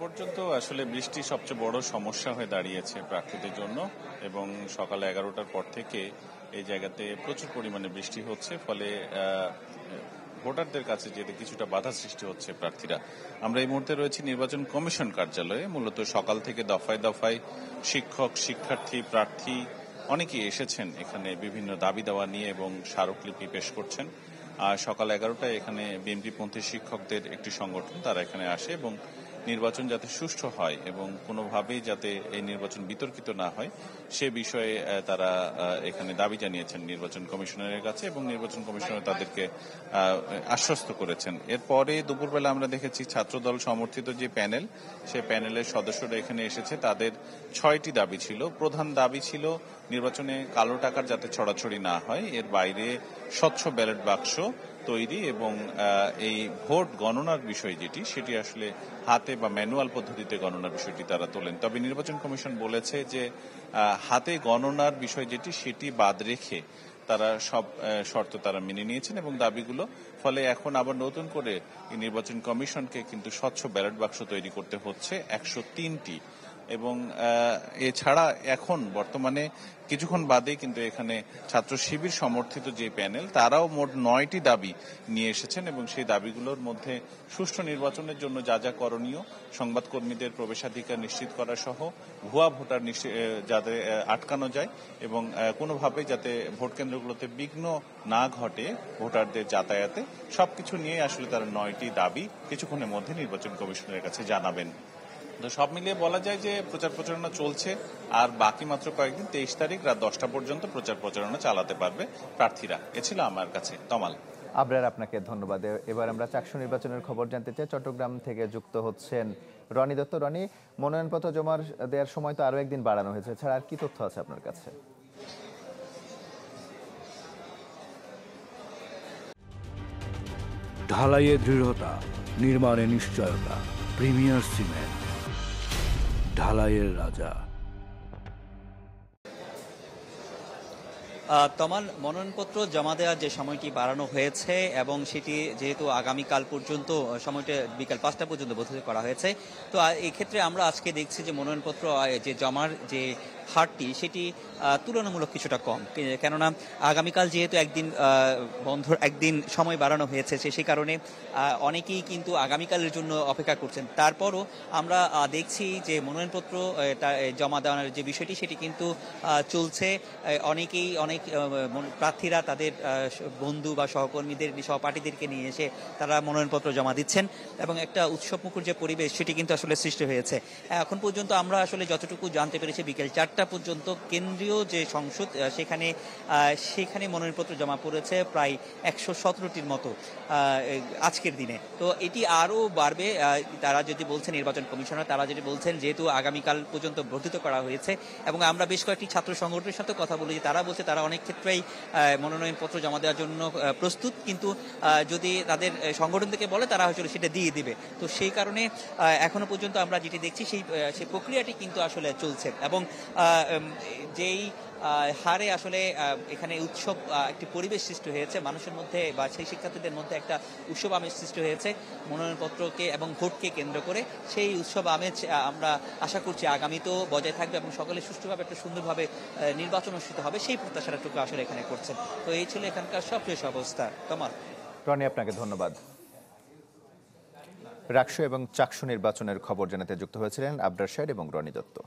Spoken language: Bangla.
পর্যন্ত আসলে বৃষ্টি সবচেয়ে বড় সমস্যা হয়ে দাঁড়িয়েছে প্রার্থীদের জন্য এবং সকাল 11টার পর থেকে এই জায়গাতে প্রচুর পরিমাণে বৃষ্টি হচ্ছে, ফলে ভোটারদের কাছে যেতে কিছুটা বাধা সৃষ্টি হচ্ছে প্রার্থীরা। আমরা এই মুহূর্তে রয়েছি নির্বাচন কমিশন কার্যালয়ে। মূলত সকাল থেকে দফায় দফায় শিক্ষক, শিক্ষার্থী, প্রার্থী অনেকেই এসেছেন এখানে বিভিন্ন দাবি দাওয়া নিয়ে এবং স্মারকলিপি পেশ করছেন। আর সকাল 11টায় এখানে বিএনপিপন্থী শিক্ষকদের একটি সংগঠন তারা এখানে আসে এবং নির্বাচন যাতে সুষ্ঠু হয় এবং কোনোভাবেই যাতে এই নির্বাচন বিতর্কিত না হয় সে বিষয়ে তারা এখানে দাবি জানিয়েছেন নির্বাচন কমিশনারের কাছে এবং নির্বাচন কমিশনার তাদেরকে আশ্বস্ত করেছেন। এরপরে দুপুরবেলা আমরা দেখেছি ছাত্রদল সমর্থিত যে প্যানেল, সে প্যানেলের সদস্যরা এখানে এসেছে। তাদের 6টি দাবি ছিল। প্রধান দাবি ছিল নির্বাচনে কালো টাকার যাতে ছড়াছড়ি না হয়, এর বাইরে স্বচ্ছ ব্যালট বাক্স তৈরি এবং এই ভোট গণনার বিষয় যেটি সেটি আসলে হাতে বা ম্যানুয়াল পদ্ধতিতে গণনার বিষয়টি তারা তোলেন। তবে নির্বাচন কমিশন বলেছে যে হাতে গণনার বিষয় যেটি সেটি বাদ রেখে তারা সব শর্ত তারা মেনে নিয়েছেন এবং দাবিগুলো, ফলে এখন আবার নতুন করে নির্বাচন কমিশনকে কিন্তু স্বচ্ছ ব্যালট বাক্স তৈরি করতে হচ্ছে 103টি এবং এছাড়া এখন বর্তমানে কিছুক্ষণ বাদে কিন্তু এখানে ছাত্র শিবির সমর্থিত যে প্যানেল তারাও মোট 9টি দাবি নিয়ে এসেছেন এবং সেই দাবিগুলোর মধ্যে সুষ্ঠু নির্বাচনের জন্য যা যা করণীয়, সংবাদকর্মীদের প্রবেশাধিকার নিশ্চিত করা সহ ভুয়া ভোটার যাতে আটকানো যায় এবং কোনোভাবেই যাতে ভোট কেন্দ্রগুলোতে বিঘ্ন না ঘটে ভোটারদের যাতায়াতে, সবকিছু নিয়ে আসলে তারা 9টি দাবি কিছুক্ষণের মধ্যে নির্বাচন কমিশনের কাছে জানাবেন। তো সব মিলিয়ে বলা যায় যে প্রচার প্রচারণা চলছে আর বাকি মাত্র কয়েকদিন, 23 তারিখ রাত 10টা পর্যন্ত প্রচার প্রচারণা চালাতে পারবে প্রার্থীরা। এ ছিল আমার কাছে তমাল। আবরার, আপনাকে ধন্যবাদ। এবার আমরা চাকসু নির্বাচনের খবর জানতে চাই। চট্টগ্রাম থেকে যুক্ত হচ্ছেন রনি দত্ত। রনি, মনোনয়নপত্র জমা দেওয়ার সময় তো আরো একদিন বাড়ানো হয়েছে, ছাড়া আর কি তথ্য আছে আপনার কাছে? ঢালাইয়ে দৃঢ়তা, নির্মাণে নিশ্চয়তা, প্রিমিয়ার সিমেন্ট, ঢালাইয়ের রাজা। তমাল, মনোনয়নপত্র জমা দেওয়ার যে সময়টি বাড়ানো হয়েছে এবং সেটি যেহেতু আগামীকাল পর্যন্ত সময়টা বিকাল 5টা পর্যন্ত বোধহয় করা হয়েছে, তো এই ক্ষেত্রে আমরা আজকে দেখছি যে মনোনয়নপত্র যে জমার যে হারটি সেটি তুলনামূলক কিছুটা কম, কেননা আগামীকাল যেহেতু একদিন সময় বাড়ানো হয়েছে সেই কারণে অনেকেই কিন্তু আগামীকালের জন্য অপেক্ষা করছেন। তারপরও আমরা দেখছি যে মনোনয়নপত্র জমা দেওয়ার যে বিষয়টি সেটি কিন্তু চলছে। অনেক প্রার্থীরা তাদের বন্ধু বা সহকর্মীদের, সহপাঠীদেরকে নিয়ে এসে তারা মনোনয়নপত্র জমা দিচ্ছেন এবং একটা উৎসবমুখর যে পরিবেশ সেটি কিন্তু আসলে সৃষ্টি হয়েছে। এখন পর্যন্ত আমরা আসলে যতটুকু জানতে পেরেছি বিকেল 4টা পর্যন্ত কেন্দ্রীয় যে সংসদ সেখানে মনোনয়নপত্র জমা পড়েছে প্রায় 117টির মতো আজকের দিনে। তো এটি আরও বাড়বে তারা যদি বলছেন, নির্বাচন কমিশনার তারা যেটি বলছেন, যেহেতু আগামীকাল পর্যন্ত বর্ধিত করা হয়েছে এবং আমরা বেশ কয়েকটি ছাত্র সংগঠনের সাথে কথা বলি, তারা বলছে তারা অনেক ক্ষেত্রেই মনোনয়নপত্র জমা দেওয়ার জন্য প্রস্তুত, কিন্তু যদি তাদের সংগঠন থেকে বলে তারা হয়তো সেটা দিয়ে দিবে। তো সেই কারণে এখনো পর্যন্ত আমরা যেটি দেখছি সেই প্রক্রিয়াটি কিন্তু আসলে চলছে এবং যেই হারে আসলে এখানে উৎসব একটি পরিবেশ সৃষ্টি হয়েছে মানুষের মধ্যে বা সেই শিক্ষার্থীদের মধ্যে একটা উৎসব আমেজ সৃষ্টি হয়েছে মনোনয়নপত্রকে এবং ভোটকে কেন্দ্র করে। সেই উৎসব আমেজ আমরা আশা করছি আগামীতেও বজায় থাকবে এবং সকলে সুষ্ঠুভাবে একটা সুন্দরভাবে নির্বাচন অনুষ্ঠিত হবে, সেই প্রত্যাশাটুকু আসলে এখানে করছেন। তো এই ছিল এখানকার সবশেষ অবস্থা। তোমার রনি, আপনাকে ধন্যবাদ। রাকসু এবং চাকসু নির্বাচনের খবর জানাতে যুক্ত হয়েছিলেন আবরার সাহেদ এবং রনি দত্ত।